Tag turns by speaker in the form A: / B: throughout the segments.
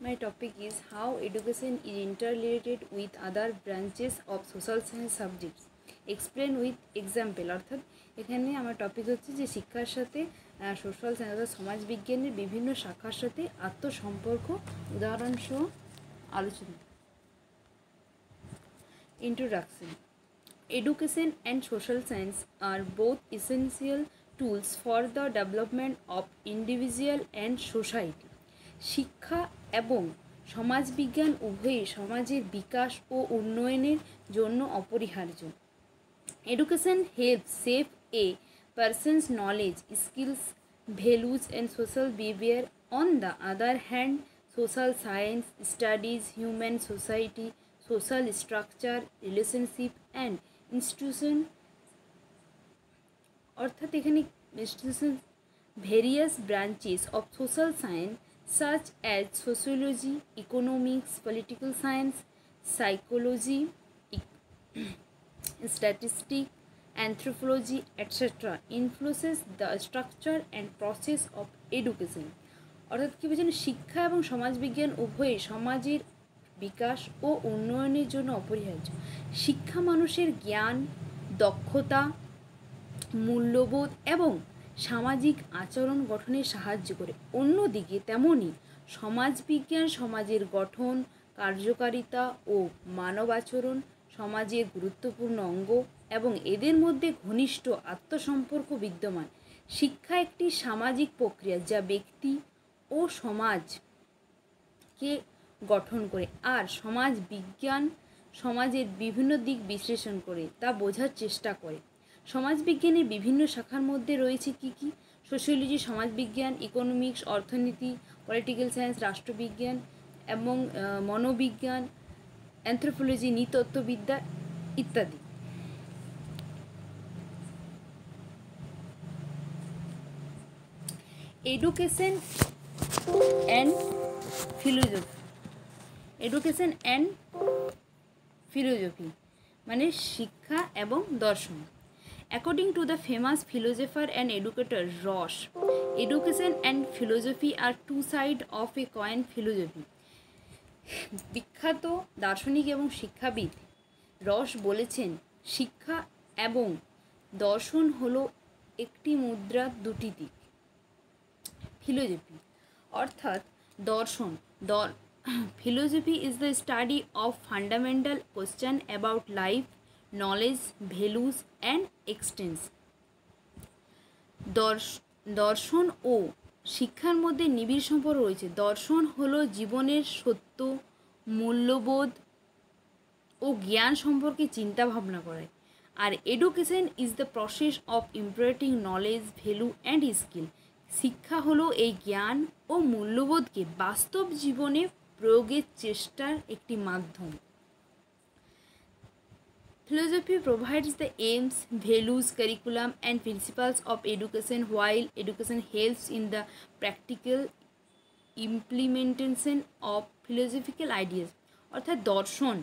A: My topic is how education is interrelated with other branches of social science subjects. Explain with example. অর্থাৎ এখানে আমার topic হচ্ছে যে শিক্ষার সাথে সোশ্যাল সায়েন্স অর্থাৎ সমাজবিজ্ঞানের বিভিন্ন শাখার সাথে আত্মসম্পর্ক উদাহরণ সহ আলোচনা। Introduction. Education and social science are both essential tools for the development of individual and society. শিক্ষা এবং সমাজবিজ্ঞান উভয়ই সমাজের বিকাশ ও উন্নয়নের জন্য অপরিহার্য। Education helps shape a person's knowledge, skills, values and social behavior. On the other hand, social science studies human society, social structure, relationship and institution অর্থাৎ এখানে institution various branches of social science such as sociology, economics, political science, psychology, statistics, anthropology, etc. influences the structure and process of education. অর্থাৎ কি বলছেন, শিক্ষা এবং সমাজবিজ্ঞান উভয়ই সমাজের বিকাশ ও উন্নয়নের জন্য অপরিহার্য। শিক্ষা মানুষের জ্ঞান, দক্ষতা, মূল্যবোধ এবং সামাজিক আচরণ গঠনে সাহায্য করে। অন্যদিকে তেমনি সমাজবিজ্ঞান সমাজের গঠন, কার্যকারিতা ও মানব আচরণ সমাজের গুরুত্বপূর্ণ অঙ্গ এবং এদের মধ্যে ঘনিষ্ঠ আত্মসম্পর্ক বিদ্যমান। শিক্ষা একটি সামাজিক প্রক্রিয়া যা ব্যক্তি ও সমাজকে গঠন করে, আর সমাজ বিজ্ঞান সমাজের বিভিন্ন দিক বিশ্লেষণ করে তা বোঝার চেষ্টা করে। সমাজবিজ্ঞানের বিভিন্ন শাখার মধ্যে রয়েছে কি কি? সোশিওলজি সমাজবিজ্ঞান, ইকোনমিক্স অর্থনীতি, পলিটিক্যাল সায়েন্স রাষ্ট্রবিজ্ঞান এবং মনোবিজ্ঞান, অ্যানথ্রোপোলজি নৃতত্ত্ববিদ্যা ইত্যাদি। Education and philosophy. Education and philosophy মানে শিক্ষা এবং দর্শন। According to the famous philosopher and educator Ross, education and philosophy are two sides of a coin. Philosophy বিখ্যাত দার্শনিক এবং শিক্ষাবিদ রস বলেছেন, শিক্ষা এবং দর্শন হলো একটি মুদ্রার দুটি দিক। ফিলোসফি অর্থাৎ দর্শন। Philosophy is the study of fundamental questions about life, knowledge, values and existence. দর্শন ও শিক্ষার মধ্যে নিবিড় সম্পর্ক রয়েছে। দর্শন হলো জীবনের সত্য, মূল্যবোধ ও জ্ঞান সম্পর্কে চিন্তা ভাবনা করায়, আর education is the process of imparting knowledge, value and skill. শিক্ষা হলো এই জ্ঞান ও মূল্যবোধকে বাস্তব জীবনে প্রয়োগের চেষ্টার একটি মাধ্যম। Philosophy provides the aims, values, curriculum and principles of education, while education helps in the practical implementation of philosophical ideas. অর্থাৎ দর্শন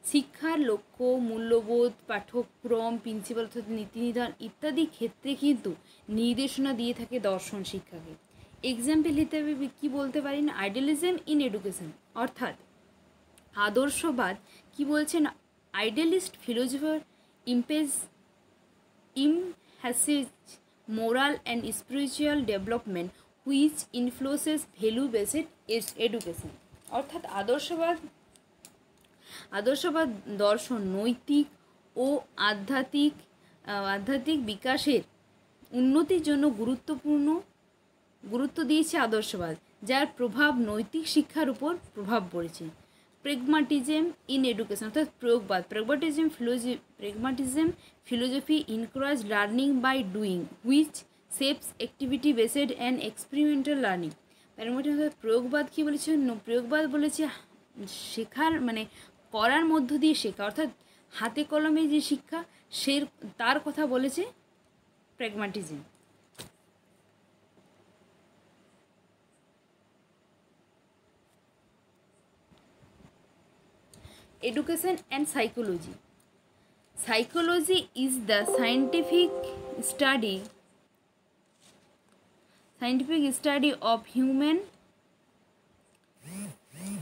A: শিক্ষার লক্ষ্য, মূল্যবোধ, পাঠ্যক্রম, প্রিন্সিপাল অর্থাৎ নীতিনিধান ইত্যাদি ক্ষেত্রে কিন্তু নির্দেশনা দিয়ে থাকে দর্শন শিক্ষাকে। এক্সাম্পল হিসেবে কী বলতে পারি না, আইডিয়ালিজম ইন এডুকেশন অর্থাৎ আদর্শবাদ। কি বলছেন, idealist philosopher emphasizes moral and spiritual development which influences value-based education. অর্থাৎ আদর্শবাদ দর্শন নৈতিক ও আধ্যাত্মিক বিকাশের উন্নতির জন্য গুরুত্ব দিয়েছে আদর্শবাদ, যার প্রভাব নৈতিক শিক্ষার উপর প্রভাব পড়েছে। প্রেগমাটিজম ইন এডুকেশন অর্থাৎ প্রয়োগবাদ। Pragmatism philosophy encourage learning by doing which shapes activity based and experimental learning. Pragmatism অর্থাৎ প্রয়োগবাদ কী বলেছে, প্রয়োগবাদ বলেছে শেখার মানে করার মধ্য দিয়ে শেখা, অর্থাৎ হাতে কলমে যে শিক্ষা তার কথা বলেছে প্রেগমাটিজম। Education and psychology. Psychology is the scientific study of human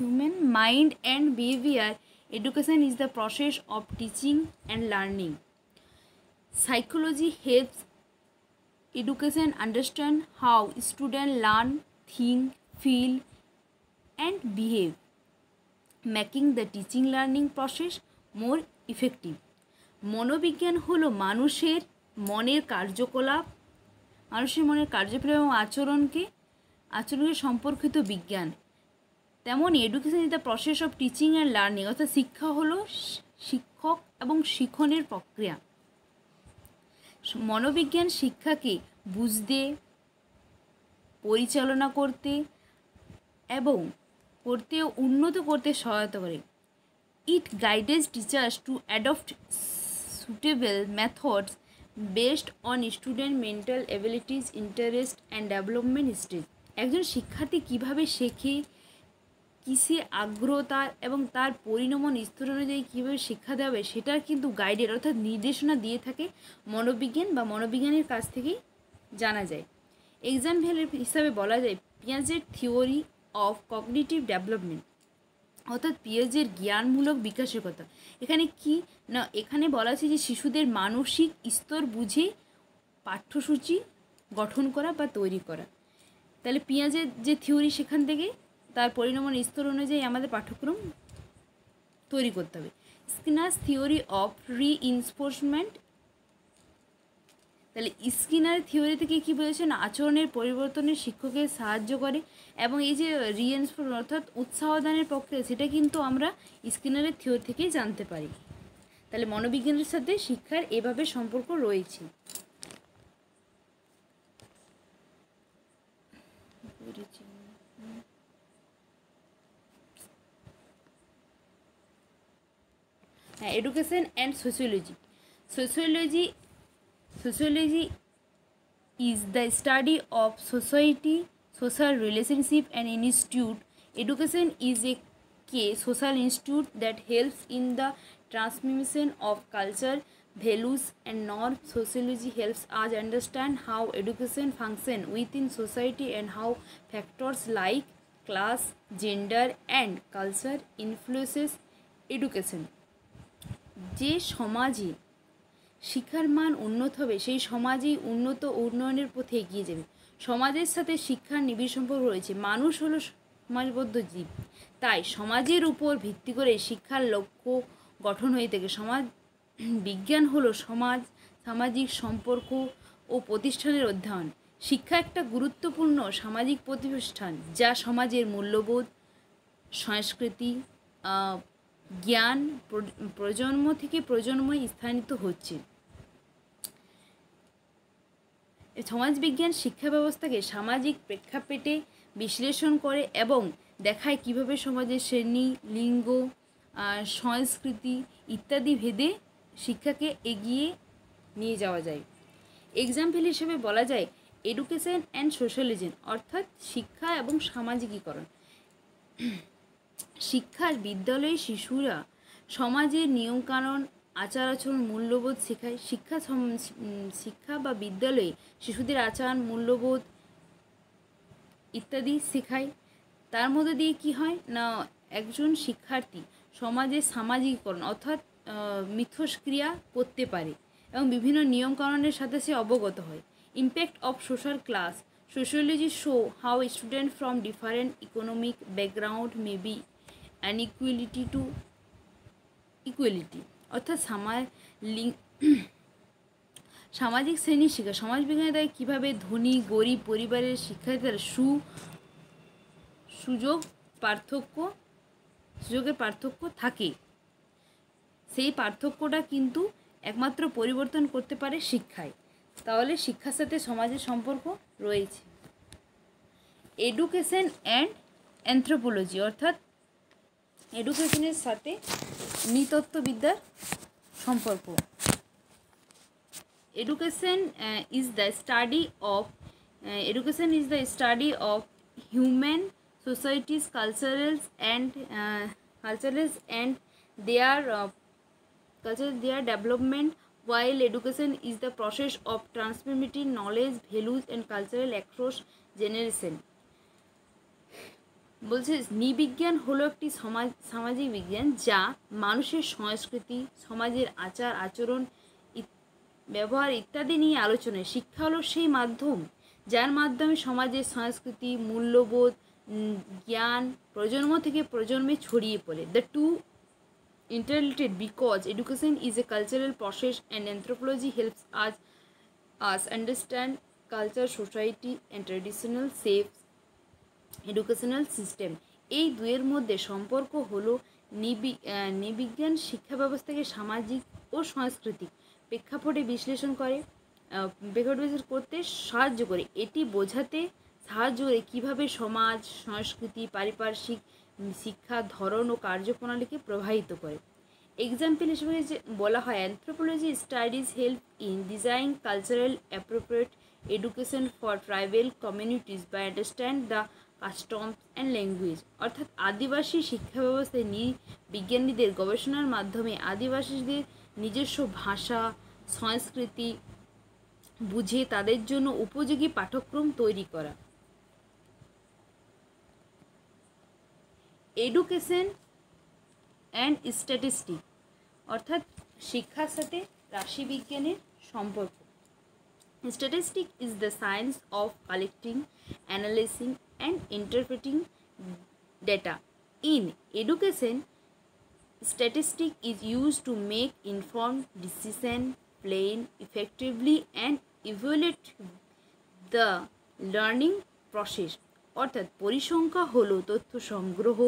A: human mind and behavior, education is the process of teaching and learning. Psychology helps education understand how students learn, think, feel, and behave, making the teaching learning process more effective. মনোবিজ্ঞান হলো মানুষের মনের কার্যকলাপ এবং আচরণকে সম্পর্কিত বিজ্ঞান। তেমনই education is the process of teaching and learning, অর্থাৎ শিক্ষা হলো শিক্ষক এবং শিখনের প্রক্রিয়া। মনোবিজ্ঞান শিক্ষাকে বুঝতে, পরিচালনা করতে এবং উন্নত করতে সহায়তা করে। It guides teachers to adopt suitable methods based on student mental abilities, interest and development stage. একজন শিক্ষার্থী কীভাবে শেখে, কিসে আগ্রহ তার এবং তার পরিণমন স্তর অনুযায়ী কীভাবে শিক্ষা দেওয়া হবে সেটার কিন্তু গাইডের অর্থাৎ নির্দেশনা দিয়ে থাকে মনোবিজ্ঞান বা মনোবিজ্ঞানের কাছ থেকেই জানা যায়। এক্সাম্পল হিসাবে বলা যায় পিয়াজের থিওরি অফ কগনিটিভ ডেভেলপমেন্ট, অর্থাৎ পিয়াজের জ্ঞানমূলক বিকাশের কথা। এখানে কি না, এখানে বলা আছে যে শিশুদের মানসিক স্তর বুঝে পাঠ্যসূচি গঠন করা বা তৈরি করা। তাহলে পিয়াজের যে থিওরি সেখান থেকে তার পরিণমন স্তর অনুযায়ী আমাদের পাঠ্যক্রম তৈরি করতে হবে। স্কিনার্স থিওরি অফ রিইনফোর্সমেন্ট, তাহলে স্কিনার থিওরি থেকে কী বলেছেন, আচরণের পরিবর্তনে শিক্ষকের সাহায্য করে এবং এই যে রিইনফোর্সমেন্ট অর্থাৎ উৎসাহদানের প্রক্রিয়া সেটা কিন্তু আমরা স্কিনারের থিওরি থেকেই জানতে পারি। তাহলে মনোবিজ্ঞানের সাথে শিক্ষার এভাবে সম্পর্ক রয়েছে। Education and sociology. Sociology is the study of society, social relationship and institute. Education is a social institute that helps in the transmission of culture, values and norms. Sociology helps us understand how education functions within society and how factors like class, gender and culture influences education. যে সমাজে শিক্ষার মান উন্নত হবে সেই সমাজেই উন্নয়নের পথে এগিয়ে যাবে। সমাজের সাথে শিক্ষার নিবিড় সম্পর্ক রয়েছে। মানুষ হলো সমাজবদ্ধ জীব, তাই সমাজের উপর ভিত্তি করে শিক্ষার লক্ষ্য গঠন হয়ে থাকে। সমাজ বিজ্ঞান হলো সামাজিক সম্পর্ক ও প্রতিষ্ঠানের অধ্যয়ন। শিক্ষা একটা গুরুত্বপূর্ণ সামাজিক প্রতিষ্ঠান যা সমাজের মূল্যবোধ, সংস্কৃতি, জ্ঞান প্রজন্ম থেকে প্রজন্মে স্থানান্তরিত হচ্ছে। সমাজবিজ্ঞান শিক্ষা ব্যবস্থাকে সামাজিক প্রেক্ষাপটে বিশ্লেষণ করে এবং দেখায় কিভাবে সমাজের শ্রেণী, লিঙ্গ, সংস্কৃতি ইত্যাদি ভেদে শিক্ষাকে এগিয়ে নিয়ে যাওয়া যায়। এক্সাম্পল হিসেবে বলা যায় এডুকেশন অ্যান্ড সোশ্যালিজম, অর্থাৎ শিক্ষা এবং সামাজিকীকরণ। শিক্ষার বিদ্যালয়ে শিশুরা সমাজের নিয়মকানুন, আচার আচরণ, মূল্যবোধ শেখায়। শিক্ষা বা বিদ্যালয়ে শিশুদের আচরণ, মূল্যবোধ ইত্যাদি শেখায়। তার মধ্যে দিয়ে কি হয় না, একজন শিক্ষার্থী সমাজের সামাজিকীকরণ অর্থাৎ মিথস্ক্রিয়া করতে পারে এবং বিভিন্ন নিয়মকানুনের সাথে সে অবগত হয়। Impact of social class, sociology show how student from different economic background may be inequality to equality, অর্থাৎ সামাজিক শ্রেণীর শিক্ষা। সমাজবিজ্ঞানে তাই কীভাবে ধনী গরিব পরিবারের শিক্ষার্থীরা সুযোগের পার্থক্য থাকে, সেই পার্থক্যটা কিন্তু একমাত্র পরিবর্তন করতে পারে শিক্ষায়। তাহলে শিক্ষার সাথে সমাজের সম্পর্ক রয়েছে। এডুকেশন অ্যান্ড অ্যানথ্রোপোলজি, অর্থাৎ এডুকেশনের সাথে নৃতত্ত্ববিদ্যার সম্পর্ক। Education is the study of human societies, cultures and their development, while education is the process of transmitting knowledge, values and cultural across generation. বলছে নৃবিজ্ঞান হলো একটি সামাজিক বিজ্ঞান যা মানুষের সংস্কৃতি, সমাজের আচার আচরণ, ব্যবহার ইত্যাদি নিয়ে আলোচনায়। শিক্ষা হলো সেই মাধ্যম যার মাধ্যমে সমাজের সংস্কৃতি, মূল্যবোধ, জ্ঞান প্রজন্ম থেকে প্রজন্মে ছড়িয়ে পড়ে। The two interrelated because education is a cultural process and anthropology helps us understand culture, society and traditional shapes educational system. এই দুয়ের মধ্যে সম্পর্ক হলো নৃবিজ্ঞান শিক্ষা ব্যবস্থাকে সামাজিক ও সাংস্কৃতিক প্রেক্ষাপটে বিশ্লেষণ করতে সাহায্য করে। এটি বোঝাতে সাহায্য করে কীভাবে সমাজ, সংস্কৃতি, পারিপার্শ্বিক শিক্ষার ধরন ও কার্যপ্রণালীকে প্রভাবিত করে। এক্সাম্পল হিসেবে যে বলা হয়, anthropology studies help in design cultural appropriate education for tribal communities by understand the customs and language. অর্থাৎ আদিবাসী শিক্ষা ব্যবস্থায় বিজ্ঞানীদের গবেষণার মাধ্যমে আদিবাসীদের নিজস্ব ভাষা, সংস্কৃতি বুঝে তাদের জন্য উপযোগী পাঠ্যক্রম তৈরি করা। এডুকেশন অ্যান্ড স্ট্যাটিস্টিক, অর্থাৎ শিক্ষার সাথে রাশিবিজ্ঞানের সম্পর্ক। Statistic is the science of collecting, analysing and interpreting data. In education, statistic is use to make informed decision, plan effectively and evaluate the learning process. অর্থাৎ পরিসংখ্যা হলো তথ্য সংগ্রহ,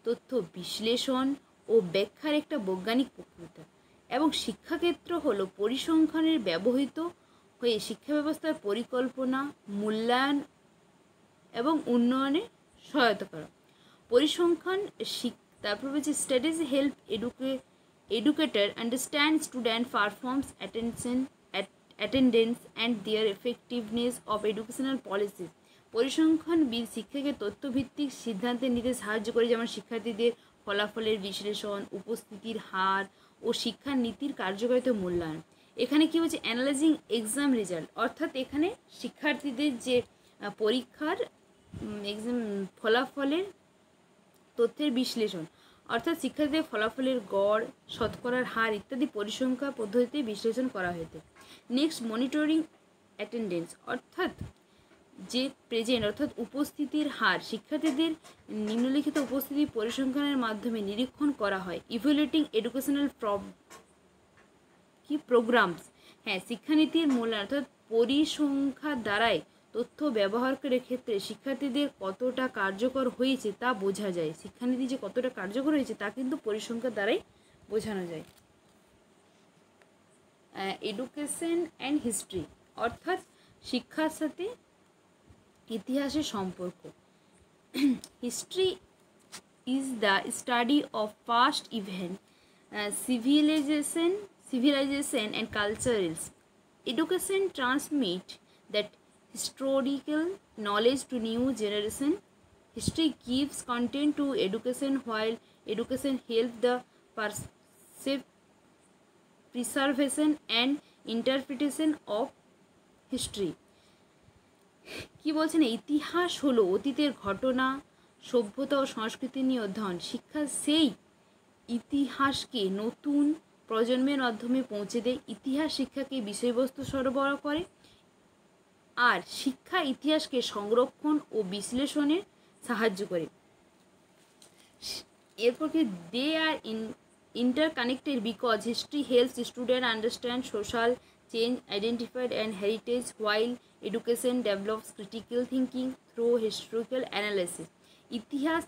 A: তথ্য বিশ্লেষণ ও ব্যাখ্যার একটা বৈজ্ঞানিক প্রক্রিয়া, এবং শিক্ষাক্ষেত্র হলো পরিসংখ্যানের ব্যবহৃত হয়ে শিক্ষা ব্যবস্থার পরিকল্পনা, মূল্যায়ন এবং উন্নয়নে সহায়তা করা। পরিসংখ্যান তারপর বলছে studies help educator understand student performance, attendance and their effectiveness of educational policies. পরিসংখ্যানবিদ শিক্ষাকে তথ্যভিত্তিক সিদ্ধান্তে নিতে সাহায্য করে, যেমন শিক্ষার্থীদের ফলাফলের বিশ্লেষণ, উপস্থিতির হার ও শিক্ষার নীতির কার্যকারিতা মূল্যায়ন। এখানে কি হচ্ছে, অ্যানালাইজিং এক্সাম রেজাল্ট, অর্থাৎ এখানে শিক্ষার্থীদের যে পরীক্ষার এক্সাম ফলাফলের তথ্যের বিশ্লেষণ, অর্থাৎ শিক্ষার্থীদের ফলাফলের গড়, শতকরার হার ইত্যাদি পরিসংখ্যা পদ্ধতিতে বিশ্লেষণ করা হয়েছে। নেক্সট, মনিটরিং অ্যাটেন্ডেন্স, অর্থাৎ যে প্রেজেন্ট অর্থাৎ উপস্থিতির হার, শিক্ষার্থীদের নিম্নলিখিত উপস্থিতি পরিসংখ্যানের মাধ্যমে নিরীক্ষণ করা হয়। ইভ্যালুয়েটিং এডুকেশনাল প্রোগ্রামস, হ্যাঁ, শিক্ষানীতির মূল্যায়ন, অর্থাৎ পরিসংখ্যার দ্বারাই তথ্য ব্যবহারের ক্ষেত্রে শিক্ষার্থীদের কতটা কার্যকর হয়েছে তা বোঝা যায়। শিক্ষানীতি যে কতটা কার্যকর হয়েছে তা কিন্তু পরিসংখ্যার দ্বারাই বোঝানো যায়। এডুকেশন অ্যান্ড হিস্ট্রি, অর্থাৎ শিক্ষার সাথে ইতিহাসের সম্পর্ক। History is the study of past event, civilization and cultures. Education transmit that historical knowledge to new generation. History gives content to education, while education helps the preservation and interpretation of history. কি বলছেন, ইতিহাস হলো অতীতের ঘটনা, সভ্যতা ও সংস্কৃতি নিয়ে অধ্যয়ন। শিক্ষা সেই ইতিহাসকে নতুন প্রজন্মের মাধ্যমে পৌঁছে দেয়। ইতিহাস শিক্ষাকে বিষয়বস্তু সরবরাহ করে, আর শিক্ষা ইতিহাসকে সংরক্ষণ ও বিশ্লেষণে সাহায্য করে। এরপর কি, দে আর interconnected because history helps students understand social change, identified and heritage, while education develops critical thinking through historical analysis. ইতিহাস,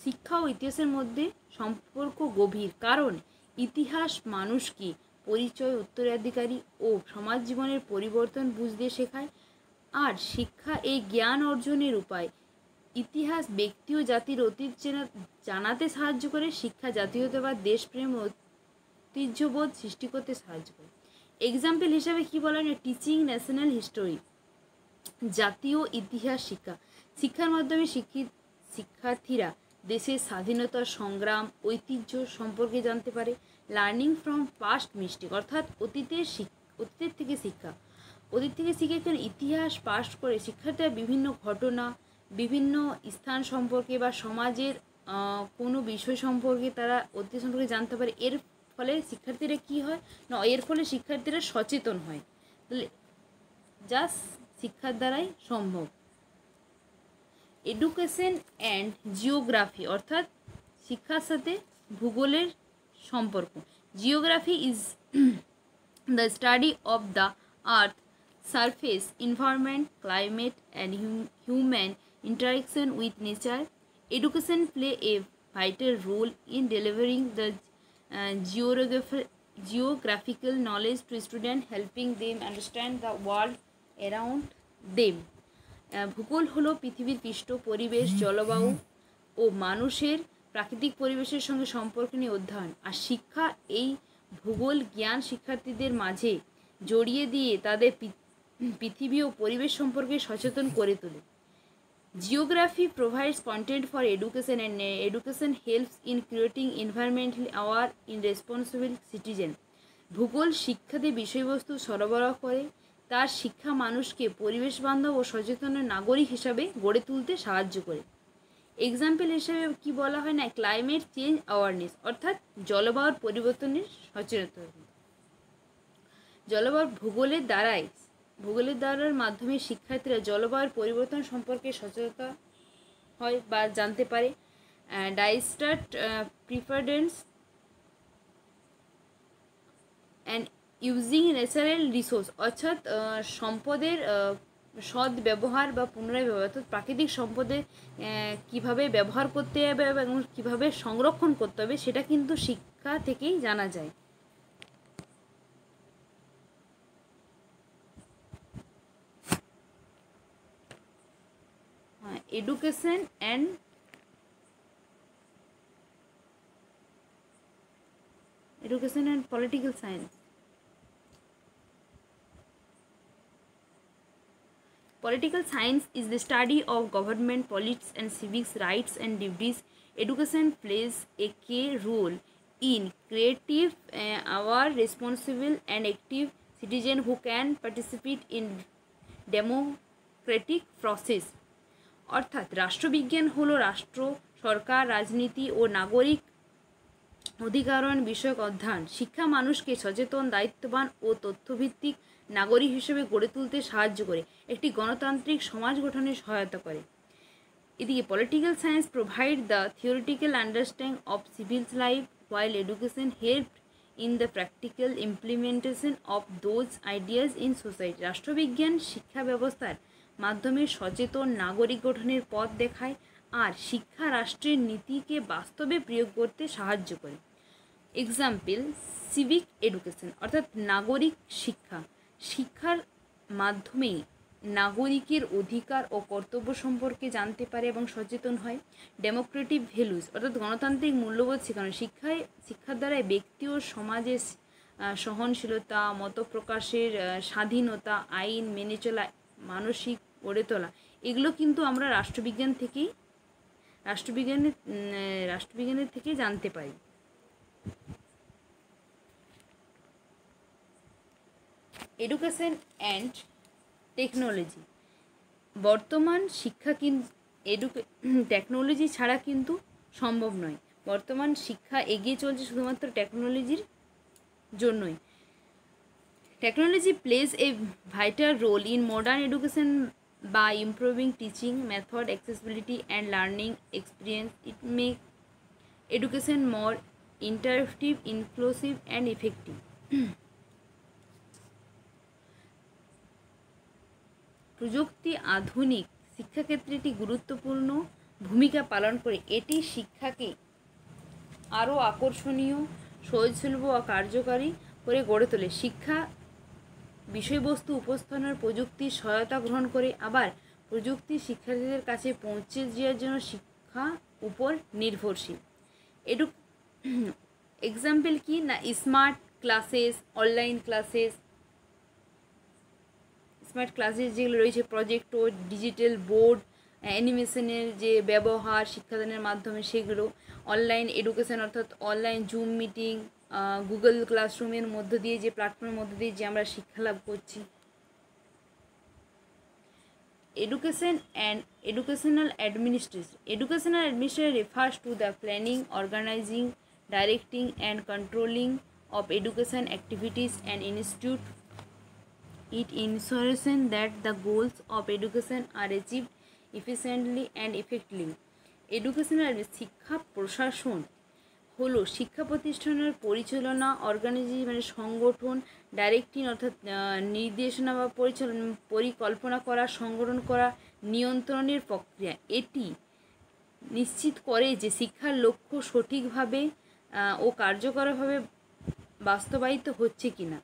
A: শিক্ষা ও ইতিহাসের মধ্যে সম্পর্ক গভীর, কারণ ইতিহাস মানুষকে পরিচয়, উত্তরাধিকারী ও সমাজ জীবনের পরিবর্তন বুঝতে শেখায়, আর শিক্ষা এই জ্ঞান অর্জনের উপায়। ইতিহাস ব্যক্তি ও জাতির অতীত জানাতে সাহায্য করে। শিক্ষা জাতীয়তাবাদ, দেশপ্রেম ও ঐতিহ্যবোধ সৃষ্টি করতে সাহায্য করে। এক্সাম্পল হিসাবে কি বলা হয়, টিচিং ন্যাশনাল হিস্টোরি, জাতীয় ইতিহাস শিক্ষা। শিক্ষার মাধ্যমে শিক্ষার্থীরা দেশের স্বাধীনতা সংগ্রাম, ঐতিহ্য সম্পর্কে জানতে পারে। লার্নিং ফ্রম পাস্ট মিস্টেক, অর্থাৎ অতীতের থেকে শিক্ষা। অতীত থেকে শিখে এখানে ইতিহাস পাস করে শিক্ষার্থীরা বিভিন্ন ঘটনা, বিভিন্ন স্থান সম্পর্কে বা সমাজের কোনো বিষয় সম্পর্কে তারা অতীত সম্পর্কে জানতে পারে। এর ফলে শিক্ষার্থীরা কী হয় না, এর ফলে শিক্ষার্থীরা সচেতন হয়। তাহলে যা শিক্ষার দ্বারাই সম্ভব। এডুকেশন অ্যান্ড জিওগ্রাফি, অর্থাৎ শিক্ষার সাথে ভূগোলের সম্পর্ক। Geography is the study of the earth surface, environment, climate and human interaction with nature. Education play a vital role in delivering the geographical knowledge to students, helping them understand the world around them. ভূগোল হলো পৃথিবীর পৃষ্ঠ, পরিবেশ, জলবায়ু ও মানুষের প্রাকৃতিক পরিবেশের সঙ্গে সম্পর্ক নিয়ে অধ্যয়ন। আর শিক্ষা এই ভূগোল জ্ঞান শিক্ষার্থীদের মাঝে জড়িয়ে দিয়ে তাদের পৃথিবী ও পরিবেশ সম্পর্কে সচেতন করে তোলে। Geography provides content for education, and education helps in creating environmentally aware and responsible citizen. ভূগোল শিক্ষাতে বিষয়বস্তু সরবরাহ করে, তার শিক্ষা মানুষকে পরিবেশ বান্ধব ও সচেতন নাগরিক হিসাবে গড়ে তুলতে সাহায্য করে। এক্সাম্পল হিসেবে কি বলা হয় না, ক্লাইমেট চেঞ্জ অ্যাওয়ারনেস, অর্থাৎ জলবায়ুর পরিবর্তনের সচেতনতা। জলবায়ুর ভূগোলের দ্বারার মাধ্যমে শিক্ষার্থীরা জলবায়ুর পরিবর্তন সম্পর্কে সচেতনতা হয় বা জানতে পারে। ডাইস্টার্ট preference and using natural resource, অর্থাৎ সম্পদের সৎ ব্যবহার বা পুনরায় ব্যবহার, অর্থাৎ প্রাকৃতিক সম্পদের কীভাবে ব্যবহার করতে হবে এবং কীভাবে সংরক্ষণ করতে হবে সেটা কিন্তু শিক্ষা থেকেই জানা যায়। Education and political science. Political science is the study of government, politics and civics rights and duties. Education plays a key role in creative, aware, responsible and active citizen who can participate in democratic process. অর্থাৎ রাষ্ট্রবিজ্ঞান হলো রাষ্ট্র, সরকার, রাজনীতি ও নাগরিক অধিকারণ বিষয়ক অধ্যয়ন। শিক্ষা মানুষকে সচেতন, দায়িত্ববান ও তথ্যভিত্তিক নাগরিক হিসেবে গড়ে তুলতে সাহায্য করে, একটি গণতান্ত্রিক সমাজ গঠনে সহায়তা করে। এদিকে political science provide the theoretical understanding of civil life, while education helped in the practical implementation of those ideas in society. রাষ্ট্রবিজ্ঞান শিক্ষা ব্যবস্থার মাধ্যমে সচেতন নাগরিক গঠনের পথ দেখায় আর শিক্ষা রাষ্ট্রের নীতিকে বাস্তবে প্রয়োগ করতে সাহায্য করে। এক্সাম্পল, সিভিক এডুকেশন, অর্থাৎ নাগরিক শিক্ষা। শিক্ষার মাধ্যমেই নাগরিকের অধিকার ও কর্তব্য সম্পর্কে জানতে পারে এবং সচেতন হয়। ডেমোক্রেটিক ভ্যালুস, অর্থাৎ গণতান্ত্রিক মূল্যবোধ শেখানো। শিক্ষার দ্বারাই ব্যক্তি ও সমাজের সহনশীলতা, মত প্রকাশের স্বাধীনতা, আইন মেনে চলা, মানসিক গড়ে তোলা, এগুলো কিন্তু আমরা রাষ্ট্রবিজ্ঞানের থেকে জানতে পারি। Education and technology. বর্তমান শিক্ষা টেকনোলজি ছাড়া কিন্তু সম্ভব নয়। বর্তমান শিক্ষা এগিয়ে চলছে শুধুমাত্র টেকনোলজির জন্যই। Technology plays a vital role in modern education by improving teaching method, accessibility and learning experience. It makes education more interactive, inclusive and effective. প্রযুক্তি আধুনিক শিক্ষাক্ষেত্রে একটি গুরুত্বপূর্ণ ভূমিকা পালন করে। এটি শিক্ষাকে আরও আকর্ষণীয়, সহজলভ্য ও কার্যকারী করে গড়ে তোলে। শিক্ষা বিষয়বস্তু উপস্থাপনের প্রযুক্তির সহায়তা গ্রহণ করে, আবার প্রযুক্তি শিক্ষার্থীদের কাছে পৌঁছে যাওয়ার জন্য শিক্ষা উপর নির্ভরশীল। এক্সাম্পল কি না, smart classes, online classes, smart classes যেগুলো রয়েছে, প্রজেক্টর, ডিজিটাল বোর্ড, অ্যানিমেশনের যে ব্যবহার শিক্ষাদানের মাধ্যমে সেগুলো। অনলাইন এডুকেশন অর্থাৎ অনলাইন জুম মিটিং, গুগল ক্লাসরুমের মধ্য দিয়ে যে প্ল্যাটফর্মের মধ্য দিয়ে যে আমরা শিক্ষা লাভ করছি। Education and educational administration. Educational administration refers to the planning, organizing, directing and controlling of education activities and institute. It ensures that the goals of education are achieved efficiently and effectively. Educational শিক্ষা প্রশাসন হলো শিক্ষা প্রতিষ্ঠানের পরিচালনা, organisation মানে সংগঠন, directing অর্থাৎ নির্দেশনা বা পরিকল্পনা করা, সংগঠন করা, নিয়ন্ত্রণের প্রক্রিয়া। এটি নিশ্চিত করে যে শিক্ষার লক্ষ্য সঠিকভাবে ও কার্যকরভাবে বাস্তবায়িত হচ্ছে কিনা।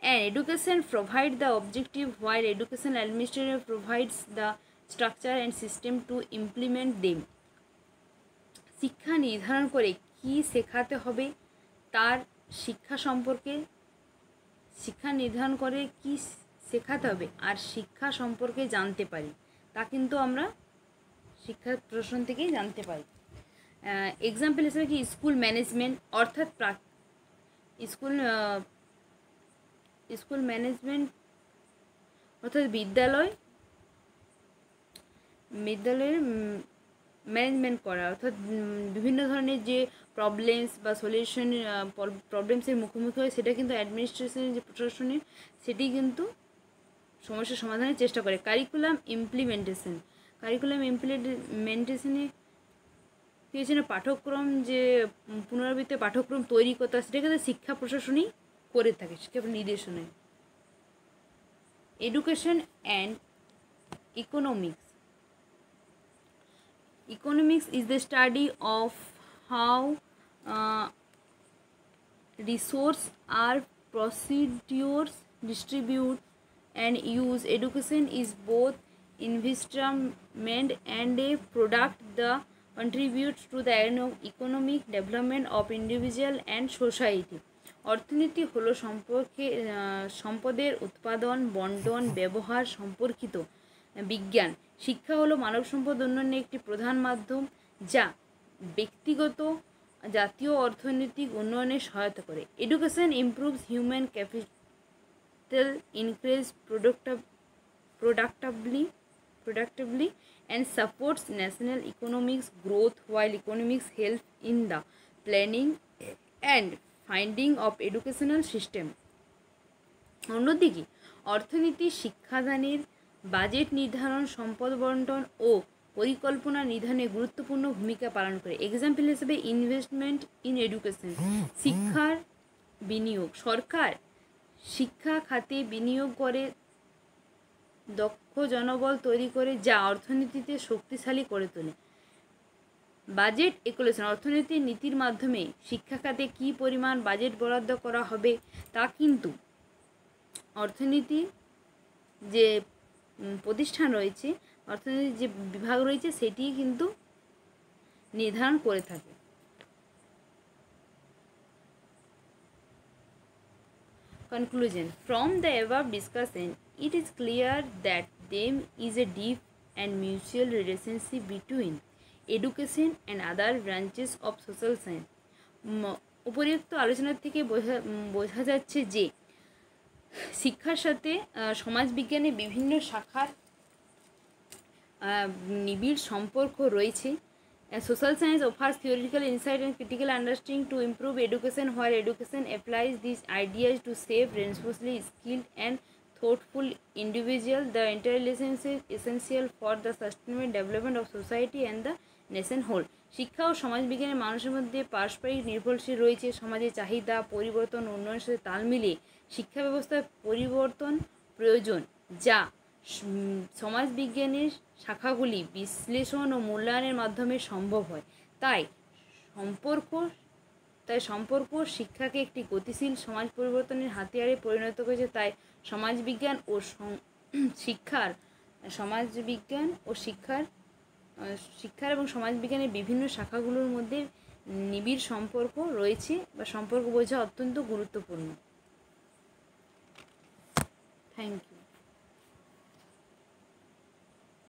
A: And education provides the objective while education administration provides the structure and system to implement them. শিক্ষা নির্ধারণ করে কি শেখাতে হবে তার শিক্ষা সম্পর্কে, শিক্ষা নির্ধারণ করে কি শেখাতে হবে আর শিক্ষা সম্পর্কে জানতে পারি, তা কিন্তু আমরা শিক্ষা প্রশাসন থেকেই জানতে পারি। এক্সাম্পল হিসেবে কি স্কুল ম্যানেজমেন্ট অর্থাৎ স্কুল ম্যানেজমেন্ট অর্থাৎ বিদ্যালয়ের ম্যানেজমেন্ট করা, অর্থাৎ বিভিন্ন ধরনের যে প্রবলেমস বা সলিউশন প্রবলেমসের মুখোমুখি হয় সেটা কিন্তু অ্যাডমিনিস্ট্রেশনের যে প্রশাসনের সেটি কিন্তু সমস্যার সমাধানের চেষ্টা করে। কারিকুলাম ইমপ্লিমেন্টেশনে কী হচ্ছে না, পাঠ্যক্রম যে পুনরাবৃত্ত পাঠ্যক্রম তৈরি করতে সেটা কিন্তু শিক্ষা প্রশাসনই করে থাকে, শিক্ষা নির্দেশনায়। Education and economics. Economics is the study of how resources are procedures distribute and use. Education is both investment and a product that contributes to the economic development of individual and society. অর্থনীতি হলো সম্পদের উৎপাদন, বণ্টন, ব্যবহার সম্পর্কিত বিজ্ঞান। শিক্ষা হলো মানব সম্পদ উন্নয়নের একটি প্রধান মাধ্যম যা ব্যক্তিগত জাতীয় অর্থনৈতিক উন্নয়নে সহায়তা করে। Education improves human capital, increase productively and supports national economic growth, while economics help in the planning and funding of educational system. অন্যদিকে অর্থনীতি শিক্ষাদানের, বাজেট নির্ধারণ, সম্পদ বণ্টন ও পরিকল্পনা নির্ধারণে গুরুত্বপূর্ণ ভূমিকা পালন করে। এক্সাম্পল হিসেবে ইনভেস্টমেন্ট ইন এডুকেশন, শিক্ষার বিনিয়োগ। সরকার শিক্ষা খাতে বিনিয়োগ করে দক্ষ জনবল তৈরি করে যা অর্থনীতিতে শক্তিশালী করে তোলে। বাজেট এলোকেশন, অর্থনীতির নীতির মাধ্যমে শিক্ষা খাতে কী পরিমাণ বাজেট বরাদ্দ করা হবে তা কিন্তু অর্থনীতি যে প্রতিষ্ঠান রয়েছে, অর্থনীতির যে বিভাগ রয়েছে সেটি কিন্তু নির্ধারণ করে থাকে। Conclusion. From the above discussion, it is clear that there is a deep and mutual relationship between education and other branches of social science. উপরিউক্ত আলোচনা থেকে বোঝা যাচ্ছে যে শিক্ষার সাথে সমাজবিজ্ঞানের বিভিন্ন শাখার নিবিড় সম্পর্ক রয়েছে। Social science offers theoretical insight and critical understanding to improve education, while education applies these ideas to shape responsibly skilled and thoughtful individuals. The interrelationship is essential for the sustainable development of society and the nation whole. শিক্ষা ও সমাজবিজ্ঞানের মানুষের মধ্যে পারস্পরিক নির্ভরশীল রয়েছে। সমাজের চাহিদা, পরিবর্তন, উন্নয়নের সাথে তাল মিলিয়ে শিক্ষা ব্যবস্থার পরিবর্তন প্রয়োজন, যা সমাজবিজ্ঞানের শাখাগুলি বিশ্লেষণ ও মূল্যায়নের মাধ্যমে সম্ভব হয়। তাই সম্পর্ক শিক্ষাকে একটি গতিশীল সমাজ পরিবর্তনের হাতিয়ারে পরিণত করেছে। তাই সমাজবিজ্ঞান ও শিক্ষার এবং সমাজবিজ্ঞানের বিভিন্ন শাখাগুলোর মধ্যে নিবিড় সম্পর্ক রয়েছে বা সম্পর্ক বোঝা অত্যন্ত গুরুত্বপূর্ণ। Thank you.